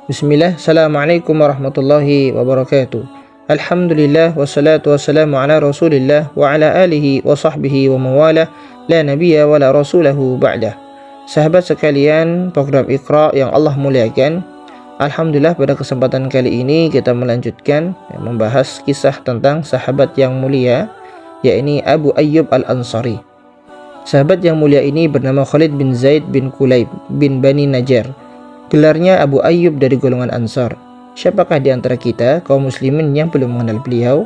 Bismillah, Assalamualaikum warahmatullahi wabarakatuh. Alhamdulillah, wassalatu wassalamu ala rasulillah wa ala alihi wa sahbihi wa mawalah, la nabiyya wa la rasulahu ba'dah. Sahabat sekalian, program Iqra yang Allah muliakan, Alhamdulillah pada kesempatan kali ini kita melanjutkan membahas kisah tentang sahabat yang mulia, yakni Abu Ayyub Al-Ansari. Sahabat yang mulia ini bernama Khalid bin Zaid bin Kulayb bin Bani Najjar. Gelarnya Abu Ayyub dari golongan Ansar. Siapakah di antara kita kaum muslimin yang belum mengenal beliau?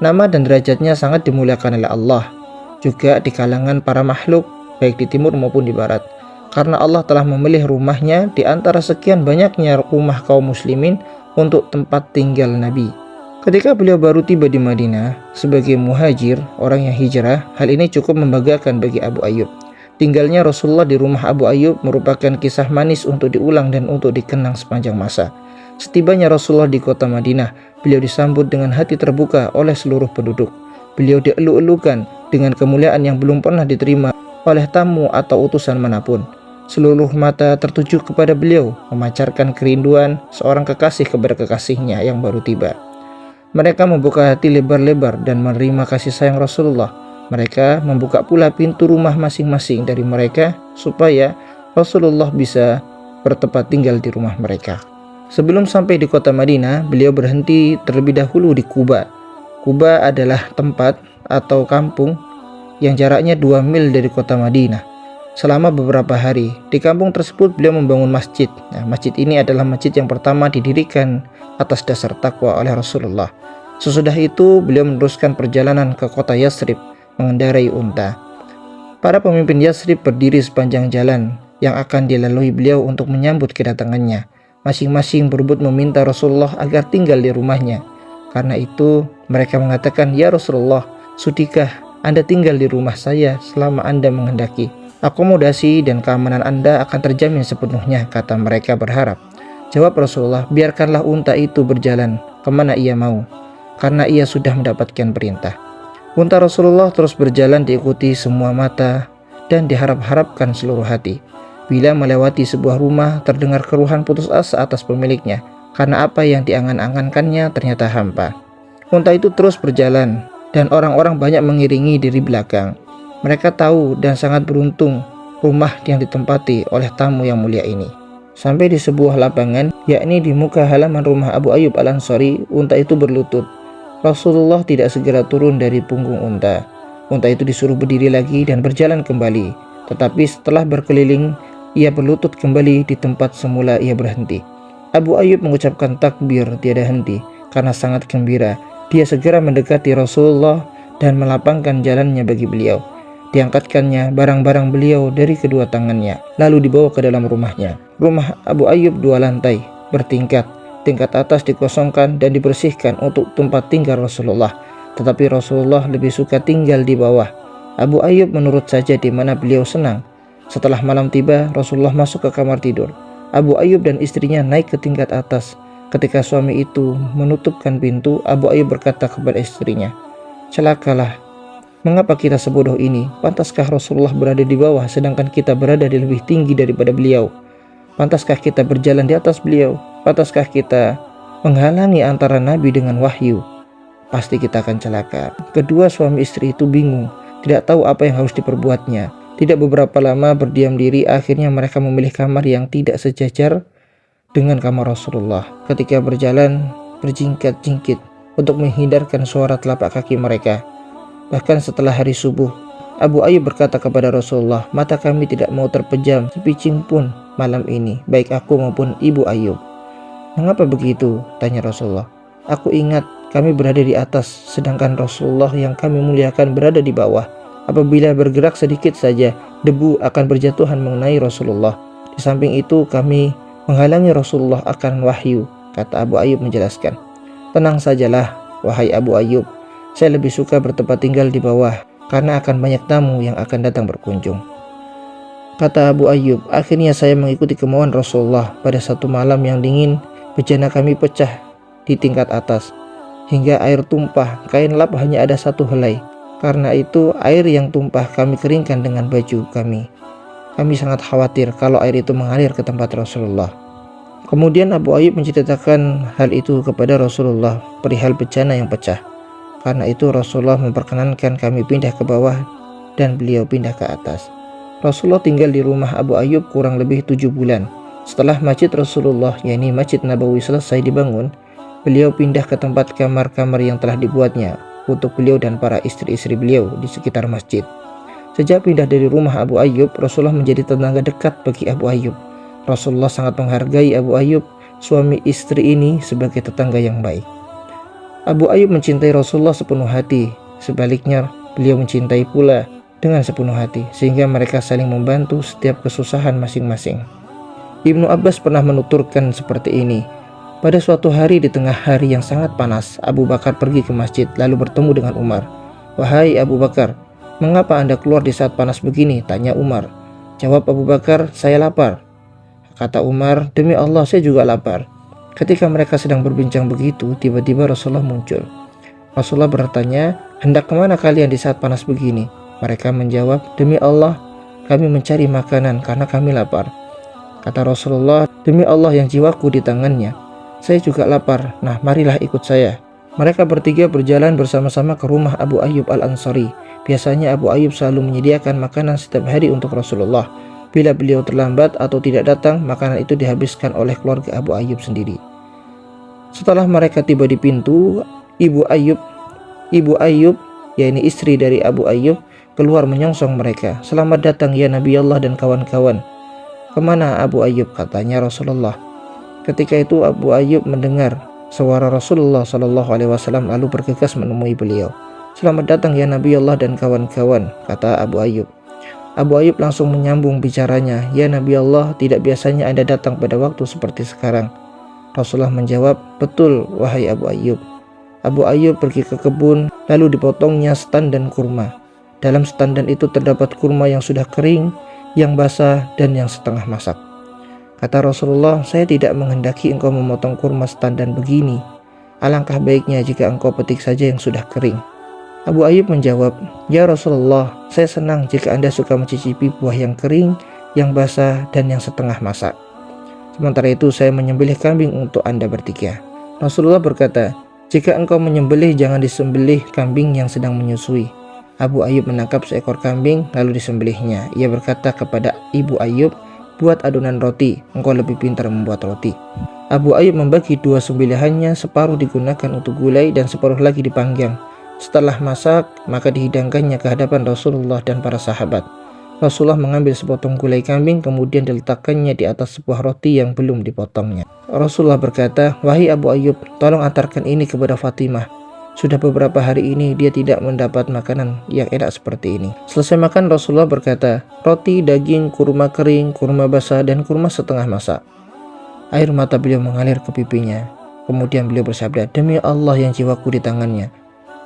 Nama dan derajatnya sangat dimuliakan oleh Allah, juga di kalangan para makhluk baik di timur maupun di barat, karena Allah telah memilih rumahnya di antara sekian banyaknya rumah kaum muslimin untuk tempat tinggal Nabi. Ketika beliau baru tiba di Madinah sebagai muhajir, orang yang hijrah, hal ini cukup membanggakan bagi Abu Ayyub. Tinggalnya Rasulullah di rumah Abu Ayyub merupakan kisah manis untuk diulang dan untuk dikenang sepanjang masa. Setibanya Rasulullah di kota Madinah, beliau disambut dengan hati terbuka oleh seluruh penduduk. Beliau dielu-elukan dengan kemuliaan yang belum pernah diterima oleh tamu atau utusan manapun. Seluruh mata tertuju kepada beliau, memancarkan kerinduan seorang kekasih kepada kekasihnya yang baru tiba. Mereka membuka hati lebar-lebar dan menerima kasih sayang Rasulullah. Mereka membuka pula pintu rumah masing-masing dari mereka supaya Rasulullah bisa bertempat tinggal di rumah mereka. Sebelum sampai di kota Madinah, beliau berhenti terlebih dahulu di Quba. Quba adalah tempat atau kampung yang jaraknya 2 mil dari kota Madinah. Selama beberapa hari, di kampung tersebut beliau membangun masjid. Masjid ini adalah masjid yang pertama didirikan atas dasar takwa oleh Rasulullah. Sesudah itu, beliau meneruskan perjalanan ke kota Yathrib mengendarai unta. Para pemimpin Yathrib berdiri sepanjang jalan yang akan dilalui beliau untuk menyambut kedatangannya. Masing-masing berebut meminta Rasulullah agar tinggal di rumahnya. Karena itu, mereka mengatakan, "Ya Rasulullah, sudikah Anda tinggal di rumah saya selama Anda menghendaki? Akomodasi dan keamanan Anda akan terjamin sepenuhnya," kata mereka berharap. Jawab Rasulullah, "Biarkanlah unta itu berjalan kemana ia mau, karena ia sudah mendapatkan perintah." Unta Rasulullah terus berjalan diikuti semua mata dan diharap-harapkan seluruh hati. Bila melewati sebuah rumah, terdengar keluhan putus asa atas pemiliknya, karena apa yang diangan-angankannya ternyata hampa. Unta itu terus berjalan, dan orang-orang banyak mengiringi dari belakang. Mereka tahu dan sangat beruntung rumah yang ditempati oleh tamu yang mulia ini. Sampai di sebuah lapangan, yakni di muka halaman rumah Abu Ayyub Al-Ansari, unta itu berlutut. Rasulullah tidak segera turun dari punggung unta. Unta itu disuruh berdiri lagi dan berjalan kembali. Tetapi setelah berkeliling, ia berlutut kembali di tempat semula ia berhenti. Abu Ayyub mengucapkan takbir tiada henti karena sangat gembira. Dia segera mendekati Rasulullah dan melapangkan jalannya bagi beliau. Diangkatkannya barang-barang beliau dari kedua tangannya, lalu dibawa ke dalam rumahnya. Rumah Abu Ayyub 2 lantai, bertingkat. Tingkat atas dikosongkan dan dibersihkan untuk tempat tinggal Rasulullah. Tetapi Rasulullah lebih suka tinggal di bawah. Abu Ayyub menurut saja di mana beliau senang. Setelah malam tiba, Rasulullah masuk ke kamar tidur. Abu Ayyub dan istrinya naik ke tingkat atas. Ketika suami itu menutupkan pintu, Abu Ayyub berkata kepada istrinya, "Celakalah. Mengapa kita sebodoh ini? Pantaskah Rasulullah berada di bawah sedangkan kita berada di lebih tinggi daripada beliau? Pantaskah kita berjalan di atas beliau? Pantaskah kita menghalangi antara Nabi dengan wahyu? Pasti kita akan celaka." Kedua suami istri itu bingung, tidak tahu apa yang harus diperbuatnya. Tidak beberapa lama berdiam diri, akhirnya mereka memilih kamar yang tidak sejajar dengan kamar Rasulullah. Ketika berjalan, berjingkat-jingkit untuk menghindarkan suara telapak kaki mereka. Bahkan setelah hari subuh, Abu Ayyub berkata kepada Rasulullah, "Mata kami tidak mau terpejam sepicing pun malam ini, baik aku maupun Ibu Ayyub." "Mengapa begitu?" tanya Rasulullah. "Aku ingat kami berada di atas, sedangkan Rasulullah yang kami muliakan berada di bawah. Apabila bergerak sedikit saja, debu akan berjatuhan mengenai Rasulullah. Di samping itu kami menghalangi Rasulullah akan wahyu," kata Abu Ayyub menjelaskan. "Tenang sajalah, wahai Abu Ayyub. Saya lebih suka bertempat tinggal di bawah, karena akan banyak tamu yang akan datang berkunjung," kata Abu Ayyub. "Akhirnya saya mengikuti kemauan Rasulullah. Pada satu malam yang dingin, bejana kami pecah di tingkat atas, hingga air tumpah. Kain lap hanya ada 1 helai. Karena itu air yang tumpah kami keringkan dengan baju kami. Kami sangat khawatir kalau air itu mengalir ke tempat Rasulullah." Kemudian Abu Ayyub menceritakan hal itu kepada Rasulullah perihal bencana yang pecah. Karena itu Rasulullah memperkenankan kami pindah ke bawah dan beliau pindah ke atas. Rasulullah tinggal di rumah Abu Ayyub kurang lebih 7 bulan. Setelah Masjid Rasulullah, yakni Masjid Nabawi, selesai dibangun, beliau pindah ke tempat kamar-kamar yang telah dibuatnya untuk beliau dan para istri-istri beliau di sekitar masjid. Sejak pindah dari rumah Abu Ayyub, Rasulullah menjadi tetangga dekat bagi Abu Ayyub. Rasulullah sangat menghargai Abu Ayyub, suami istri ini, sebagai tetangga yang baik. Abu Ayyub mencintai Rasulullah sepenuh hati. Sebaliknya, beliau mencintai pula dengan sepenuh hati, sehingga mereka saling membantu setiap kesusahan masing-masing. Ibnu Abbas pernah menuturkan seperti ini. Pada suatu hari di tengah hari yang sangat panas, Abu Bakar pergi ke masjid lalu bertemu dengan Umar. "Wahai Abu Bakar, mengapa Anda keluar di saat panas begini?" tanya Umar. Jawab Abu Bakar, "Saya lapar." Kata Umar, "Demi Allah, saya juga lapar." Ketika mereka sedang berbincang begitu, tiba-tiba Rasulullah muncul. Rasulullah bertanya, "Hendak kemana kalian di saat panas begini?" Mereka menjawab, "Demi Allah, kami mencari makanan karena kami lapar." Kata Rasulullah, "Demi Allah yang jiwaku di tangannya, saya juga lapar. Nah, marilah ikut saya." Mereka bertiga berjalan bersama-sama ke rumah Abu Ayyub Al-Ansari. Biasanya Abu Ayyub selalu menyediakan makanan setiap hari untuk Rasulullah. Bila beliau terlambat atau tidak datang, makanan itu dihabiskan oleh keluarga Abu Ayyub sendiri. Setelah mereka tiba di pintu, Ibu Ayyub, yakni istri dari Abu Ayyub, keluar menyongsong mereka. "Selamat datang ya Nabi Allah dan kawan-kawan." "Kemana Abu Ayyub?" katanya Rasulullah. Ketika itu Abu Ayyub mendengar suara Rasulullah SAW lalu bergegas menemui beliau. "Selamat datang ya Nabi Allah dan kawan-kawan," kata Abu Ayyub. Abu Ayyub langsung menyambung bicaranya, "Ya Nabi Allah, tidak biasanya Anda datang pada waktu seperti sekarang." Rasulullah menjawab, "Betul, wahai Abu Ayyub." Abu Ayyub pergi ke kebun, lalu dipotongnya setandan kurma. Dalam setandan itu terdapat kurma yang sudah kering, yang basah, dan yang setengah masak. Kata Rasulullah, "Saya tidak menghendaki engkau memotong kurma setandan begini. Alangkah baiknya jika engkau petik saja yang sudah kering." Abu Ayyub menjawab, "Ya Rasulullah, saya senang jika Anda suka mencicipi buah yang kering, yang basah, dan yang setengah masak. Sementara itu saya menyembelih kambing untuk Anda bertiga." Rasulullah berkata, "Jika engkau menyembelih, jangan disembelih kambing yang sedang menyusui." Abu Ayyub menangkap seekor kambing lalu disembelihnya. Ia berkata kepada Ibu Ayyub, "Buat adonan roti, engkau lebih pintar membuat roti." Abu Ayyub membagi 2 sembelihannya, separuh digunakan untuk gulai dan separuh lagi dipanggang. Setelah masak, maka dihidangkannya ke hadapan Rasulullah dan para sahabat. Rasulullah mengambil sepotong gulai kambing, kemudian diletakkannya di atas sebuah roti yang belum dipotongnya. Rasulullah berkata, "Wahai Abu Ayyub, tolong antarkan ini kepada Fatimah. Sudah beberapa hari ini dia tidak mendapat makanan yang enak seperti ini." Selesai makan, Rasulullah berkata, "Roti, daging, kurma kering, kurma basah, dan kurma setengah masak." Air mata beliau mengalir ke pipinya. Kemudian beliau bersabda, "Demi Allah yang jiwaku di tangannya,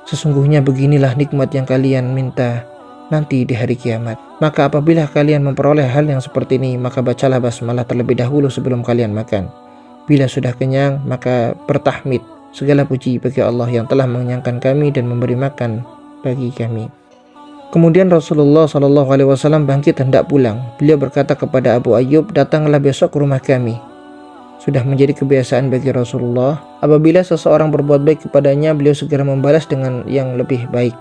sesungguhnya beginilah nikmat yang kalian minta nanti di hari kiamat. Maka apabila kalian memperoleh hal yang seperti ini, maka bacalah basmalah terlebih dahulu sebelum kalian makan. Bila sudah kenyang, maka bertahmid. Segala puji bagi Allah yang telah mengenyangkan kami dan memberi makan bagi kami." Kemudian Rasulullah SAW bangkit hendak pulang. Beliau berkata kepada Abu Ayyub, "Datanglah besok ke rumah kami." Sudah menjadi kebiasaan bagi Rasulullah, apabila seseorang berbuat baik kepadanya, beliau segera membalas dengan yang lebih baik.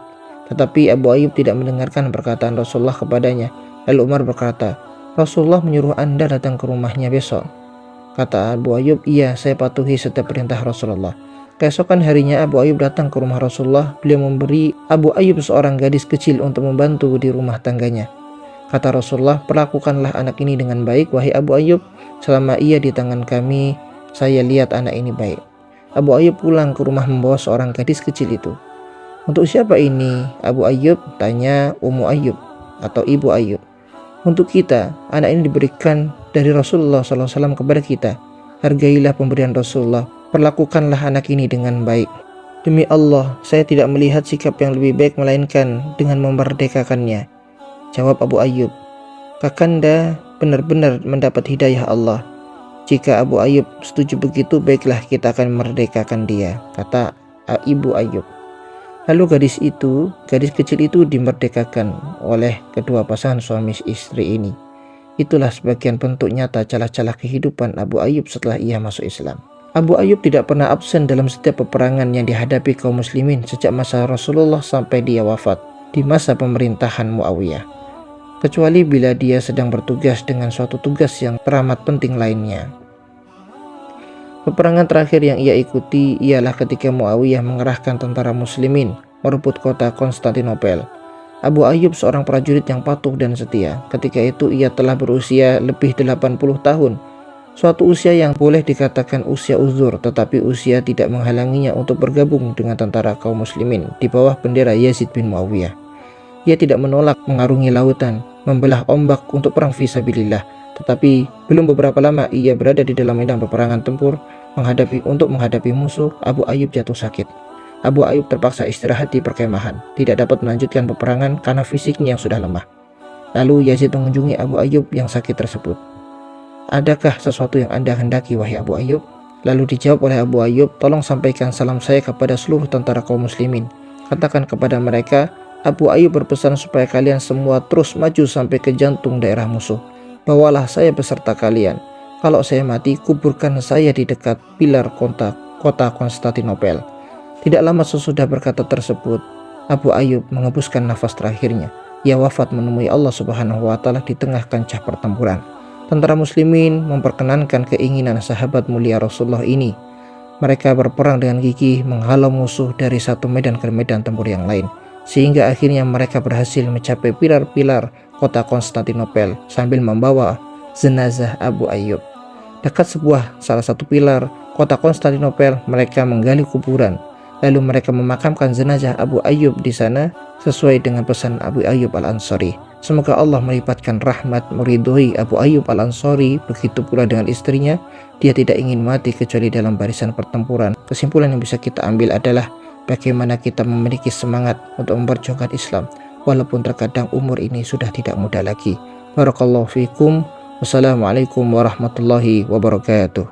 Tetapi Abu Ayyub tidak mendengarkan perkataan Rasulullah kepadanya. Lalu Umar berkata, "Rasulullah menyuruh Anda datang ke rumahnya besok." Kata Abu Ayyub, "Iya, saya patuhi setiap perintah Rasulullah." Keesokan harinya Abu Ayyub datang ke rumah Rasulullah. Beliau memberi Abu Ayyub seorang gadis kecil untuk membantu di rumah tangganya. Kata Rasulullah, "Perlakukanlah anak ini dengan baik, wahai Abu Ayyub. Selama ia di tangan kami, saya lihat anak ini baik." Abu Ayyub pulang ke rumah membawa seorang gadis kecil itu. "Untuk siapa ini, Abu Ayyub?" tanya Ummu Ayyub atau Ibu Ayyub. "Untuk kita, anak ini diberikan dari Rasulullah SAW kepada kita. Hargailah pemberian Rasulullah, perlakukanlah anak ini dengan baik. Demi Allah, saya tidak melihat sikap yang lebih baik melainkan dengan memerdekakannya." Jawab Abu Ayyub, "Kakanda benar-benar mendapat hidayah Allah. Jika Abu Ayyub setuju begitu, baiklah kita akan memerdekakan dia," kata Ibu Ayyub. Lalu gadis kecil itu dimerdekakan oleh kedua pasangan suami istri ini. Itulah sebagian bentuk nyata celah-celah kehidupan Abu Ayyub setelah ia masuk Islam. Abu Ayyub tidak pernah absen dalam setiap peperangan yang dihadapi kaum muslimin sejak masa Rasulullah sampai dia wafat di masa pemerintahan Muawiyah, kecuali bila dia sedang bertugas dengan suatu tugas yang teramat penting lainnya. Peperangan terakhir yang ia ikuti ialah ketika Muawiyah mengerahkan tentara muslimin merebut kota Konstantinopel. Abu Ayyub seorang prajurit yang patuh dan setia. Ketika itu ia telah berusia lebih 80 tahun. Suatu usia yang boleh dikatakan usia uzur, tetapi usia tidak menghalanginya untuk bergabung dengan tentara kaum muslimin di bawah bendera Yazid bin Muawiyah. Ia tidak menolak mengarungi lautan, membelah ombak untuk perang fisabilillah. Tetapi belum beberapa lama ia berada di dalam medan peperangan tempur untuk menghadapi musuh. Abu Ayyub jatuh sakit. Abu Ayyub terpaksa istirahat di perkemahan, tidak dapat melanjutkan peperangan karena fisiknya yang sudah lemah. Lalu Yazid mengunjungi Abu Ayyub yang sakit tersebut. "Adakah sesuatu yang Anda hendaki, wahai Abu Ayyub?" Lalu dijawab oleh Abu Ayyub, "Tolong sampaikan salam saya kepada seluruh tentara kaum muslimin. Katakan kepada mereka, Abu Ayyub berpesan supaya kalian semua terus maju sampai ke jantung daerah musuh. Bawalah saya beserta kalian. Kalau saya mati, kuburkan saya di dekat pilar kota Konstantinopel." Tidak lama sesudah berkata tersebut, Abu Ayyub mengembuskan nafas terakhirnya. Ia wafat menemui Allah Subhanahu wa Ta'ala di tengah kancah pertempuran. Tentara muslimin memperkenankan keinginan sahabat mulia Rasulullah ini. Mereka berperang dengan gigih menghalau musuh dari satu medan ke medan tempur yang lain, sehingga akhirnya mereka berhasil mencapai pilar-pilar kota Konstantinopel sambil membawa jenazah Abu Ayyub. Dekat salah satu pilar kota Konstantinopel, mereka menggali kuburan. Lalu mereka memakamkan jenazah Abu Ayyub di sana sesuai dengan pesan Abu Ayyub Al-Ansari. Semoga Allah melipatkan rahmat meridhoi Abu Ayyub Al-Ansari. Begitu pula dengan istrinya, dia tidak ingin mati kecuali dalam barisan pertempuran. Kesimpulan yang bisa kita ambil adalah bagaimana kita memiliki semangat untuk memperjuangkan Islam walaupun terkadang umur ini sudah tidak muda lagi. Barakallahu fikum. Wassalamualaikum warahmatullahi wabarakatuh.